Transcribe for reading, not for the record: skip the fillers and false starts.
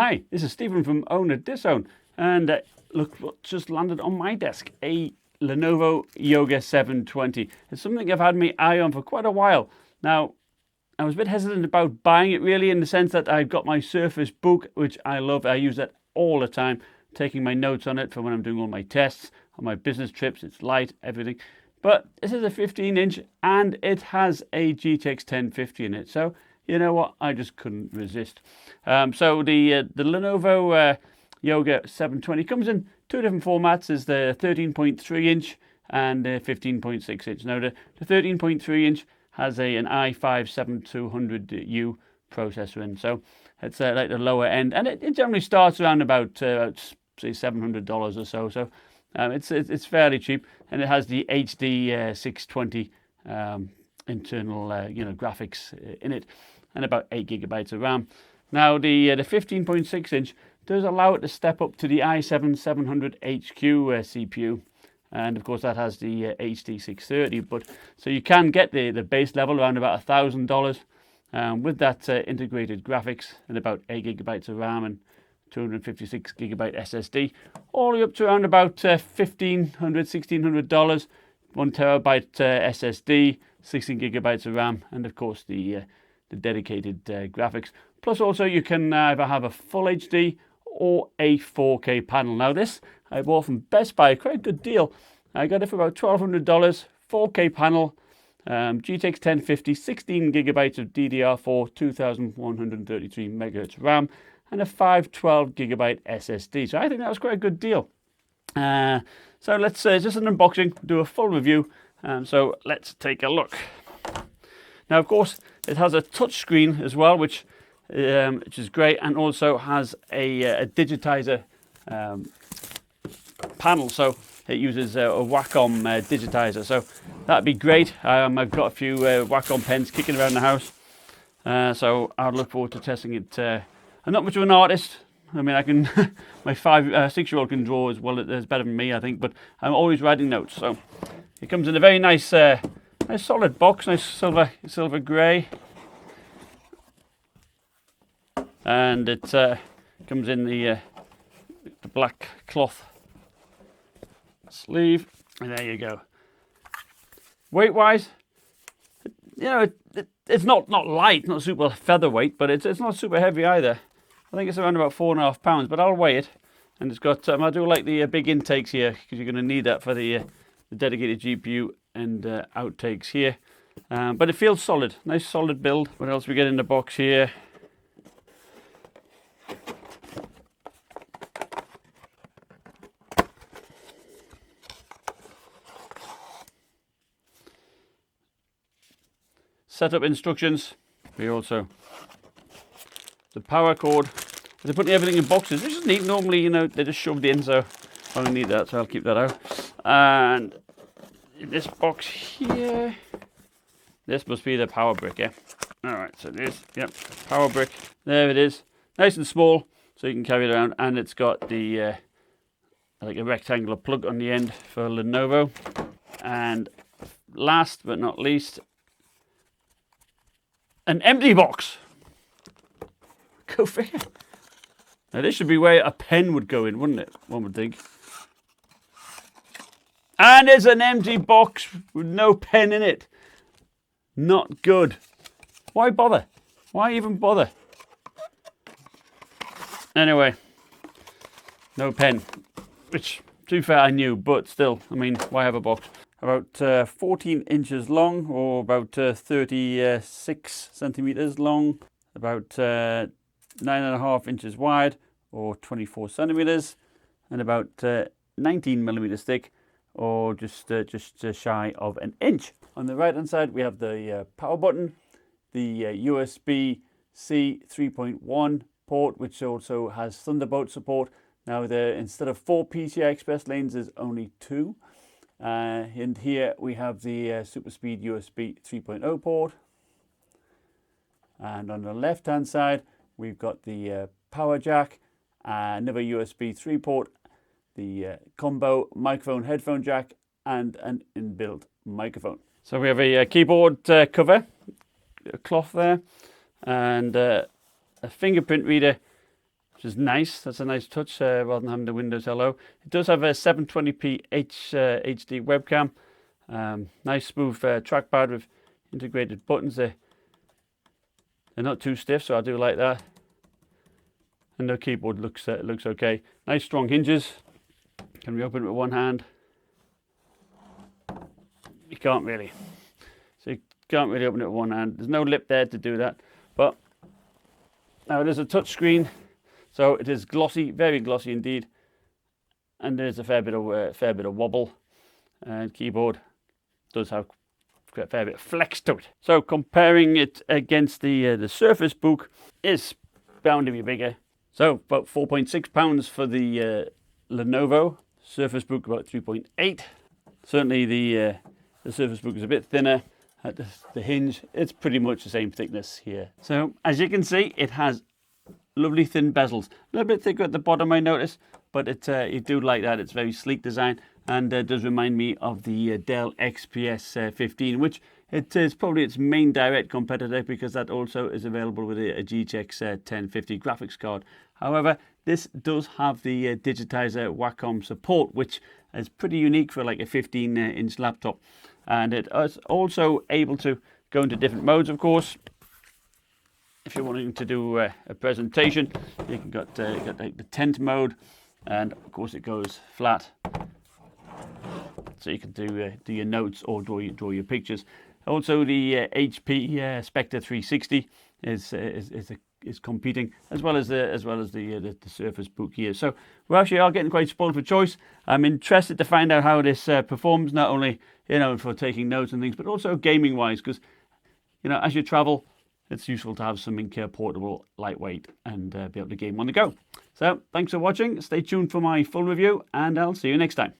Hi, this is Stephen from Own a Disown, and look what just landed on my desk, a Lenovo Yoga 720. It's something I've had my eye on for quite a while. Now, I was a bit hesitant about buying it really in the sense that I've got my Surface Book, which I love. I use that all the time, taking my notes on it for when I'm doing all my tests, on my business trips. It's light, everything. But this is a 15-inch and it has a GTX 1050 in it. So, you know what? I just couldn't resist. So the Lenovo Yoga 720 comes in two different formats. There's the 13.3-inch and the 15.6-inch. Now, the 13.3-inch has an i5-7200U processor in. So it's like the lower end. And it generally starts around about, say, $700 or so. So it's fairly cheap. And it has the HD 620 internal graphics in it, and about 8 gigabytes of RAM. Now the 15.6-inch does allow it to step up to the i7-700HQ CPU, and of course that has the HD 630. But so you can get the base level around about $1,000 with that integrated graphics and about 8 gigabytes of RAM and 256 gigabyte SSD, all the way up to around about $1,500–$1,600, 1 terabyte SSD, 16 gigabytes of RAM, and of course the dedicated graphics. Plus also you can either have a full HD or a 4K panel. Now this I bought from Best Buy, quite a good deal. I got it for about $1,200, 4K panel, GTX 1050, 16 gigabytes of DDR4, 2133 MHz RAM, and a 512 gigabyte SSD. So I think that was quite a good deal. So let's just an unboxing, do a full review. So let's take a look. Now, of course, it has a touch screen as well, which is great, and also has a digitizer panel. So it uses a Wacom digitizer. So that'd be great. I've got a few Wacom pens kicking around the house. So I'd look forward to testing it. I'm not much of an artist. I mean, I can, my 6-year-old can draw as well as better than me, I think, but I'm always writing notes. So it comes in a very nice solid box, nice silver grey. And it comes in the black cloth sleeve. And there you go. Weight-wise, it's not light, not super featherweight, but it's not super heavy either. I think it's around about 4.5 pounds, but I'll weigh it. And it's got, I do like the big intakes here, because you're going to need that for the dedicated GPU and outtakes here. But it feels solid, nice solid build. What else we get in the box here? Setup instructions. We also the power cord. They're putting everything in boxes, which is neat. Normally, they're just shoved in, so I don't need that, so I'll keep that out. And in this box here, this must be the power brick, yeah? Alright, so this, yep, power brick. There it is. Nice and small, so you can carry it around. And it's got the, like a rectangular plug on the end for Lenovo. And last but not least, an empty box. Go figure. Now this should be where a pen would go in, wouldn't it? One would think. And there's an empty box with no pen in it. Not good. Why bother? Why even bother? Anyway, no pen. Which, to be fair, I knew, but still, I mean, why have a box? About 14 inches long, or about 36 centimeters long. About 9.5 inches wide, or 24 centimeters, and about 19 millimeters thick, or just shy of an inch. On the right hand side we have the power button, the USB-C 3.1 port, which also has Thunderbolt support. Now instead of 4 PCI Express lanes, there's only 2. And here we have the super speed USB 3.0 port. And on the left hand side we've got the power jack, another USB 3 port, the combo microphone headphone jack, and an inbuilt microphone. So we have a keyboard cover, a cloth there, and a fingerprint reader which is nice. That's a nice touch rather than having the Windows Hello. It does have a 720p HD webcam. Nice smooth trackpad with integrated buttons. They're not too stiff, so I do like that. And the keyboard looks okay. Nice strong hinges. Can we open it with one hand? You can't really. So you can't really open it with one hand. There's no lip there to do that. But now it is a touch screen, so it is glossy, very glossy indeed. And there's a fair bit of wobble. And keyboard does have a fair bit of flex to it. So comparing it against the Surface Book is bound to be bigger. So about £4.6 for the Lenovo Surface Book, about 3.8. Certainly the Surface Book is a bit thinner at the hinge. It's pretty much the same thickness here. So as you can see, it has lovely thin bezels. A little bit thicker at the bottom, I notice, but you do like that. It's very sleek design, and does remind me of the Dell XPS 15, which it is probably its main direct competitor, because that also is available with a GTX 1050 graphics card. However, this does have the digitizer Wacom support, which is pretty unique for like a 15-inch laptop. And it is also able to go into different modes, of course. If you're wanting to do a presentation, you can got like the tent mode, and of course it goes flat, so you can do your notes or draw your pictures. Also, the HP Spectre 360 is competing, as well as the Surface Book here. So we actually are getting quite spoiled for choice. I'm interested to find out how this performs, not only for taking notes and things, but also gaming wise, because as you travel, it's useful to have something portable, lightweight, and be able to game on the go. So thanks for watching. Stay tuned for my full review, and I'll see you next time.